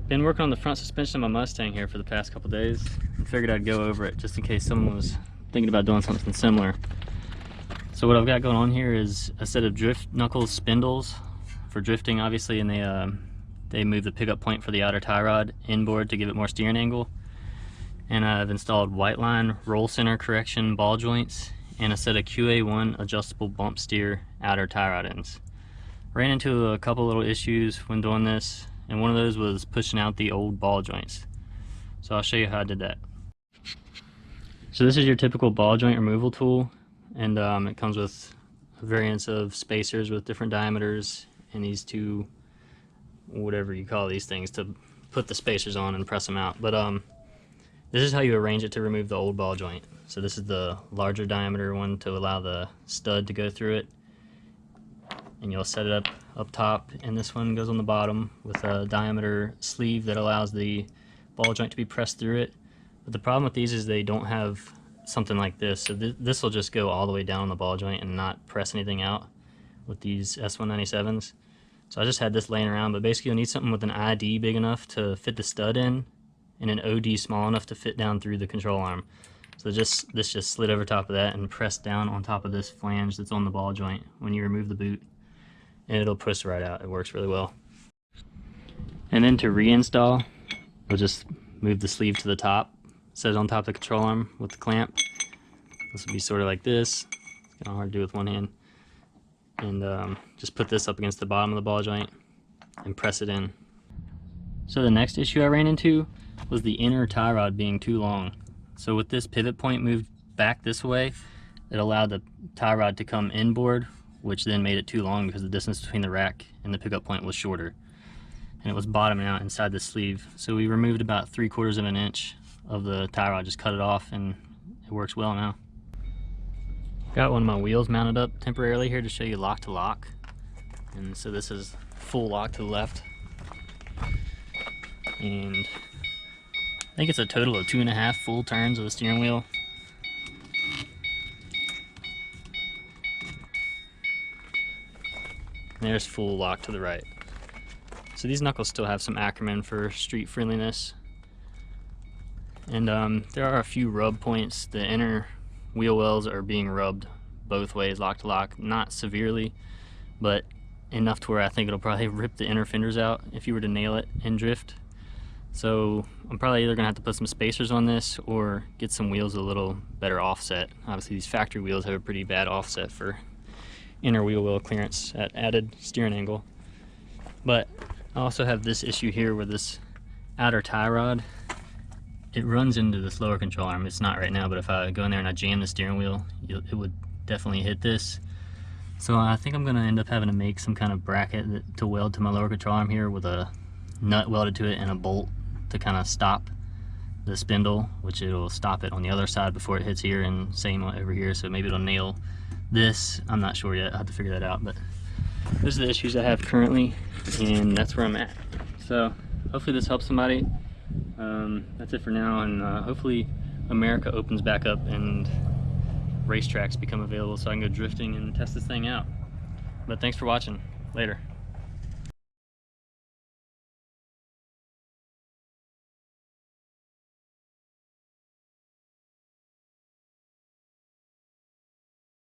Been working on the front suspension of my Mustang here for the past couple days and figured I'd go over it just in case someone was thinking about doing something similar. So what I've got going on here is a set of drift knuckles spindles for drifting, obviously, and they move the pickup point for the outer tie rod inboard to give it more steering angle. And I've installed white line roll center correction ball joints and a set of QA1 adjustable bump steer outer tie rod ends. Ran into a couple little issues when doing this, and one of those was pushing out the old ball joints. So I'll show you how I did that. So this is your typical ball joint removal tool, and it comes with variants of spacers with different diameters and these two, whatever you call these things, to put the spacers on and press them out. But this is how you arrange it to remove the old ball joint. So this is the larger diameter one to allow the stud to go through it, and you'll set it up top, and this one goes on the bottom with a diameter sleeve that allows the ball joint to be pressed through it. But the problem with these is they don't have something like this, so this will just go all the way down on the ball joint and not press anything out with these S197s. So I just had this laying around, but basically you'll need something with an ID big enough to fit the stud in and an OD small enough to fit down through the control arm. So this just slid over top of that and pressed down on top of this flange that's on the ball joint when you remove the boot, and it'll push right out. It works really well. And then to reinstall, we'll just move the sleeve to the top, set it on top of the control arm with the clamp. This will be sort of like this. It's kind of hard to do with one hand. And just put this up against the bottom of the ball joint and press it in. So the next issue I ran into was the inner tie rod being too long. So with this pivot point moved back this way, it allowed the tie rod to come inboard, which then made it too long because the distance between the rack and the pickup point was shorter. And it was bottoming out inside the sleeve. So we removed about 3/4 of an inch of the tie rod, just cut it off, and it works well now. Got one of my wheels mounted up temporarily here to show you lock to lock. And so this is full lock to the left. And I think it's a total of 2.5 full turns of the steering wheel. And there's full lock to the right. So these knuckles still have some Ackerman for street friendliness. And there are a few rub points. The inner wheel wells are being rubbed both ways, lock to lock. Not severely, but enough to where I think it'll probably rip the inner fenders out if you were to nail it in drift. So I'm probably either gonna have to put some spacers on this or get some wheels with a little better offset. Obviously these factory wheels have a pretty bad offset for inner wheel well clearance at added steering angle. But I also have this issue here where this outer tie rod, it runs into this lower control arm. It's not right now, but if I go in there and I jam the steering wheel, it would definitely hit this. So I think I'm gonna end up having to make some kind of bracket to weld to my lower control arm here with a nut welded to it and a bolt to kind of stop the spindle, which it'll stop it on the other side before it hits here, and same over here. So maybe it'll nail this. I'm not sure yet. I'll have to figure that out, but those are the issues I have currently, and that's where I'm at. So hopefully this helps somebody. That's it for now, and hopefully America opens back up and racetracks become available so I can go drifting and test this thing out. But thanks for watching. Later.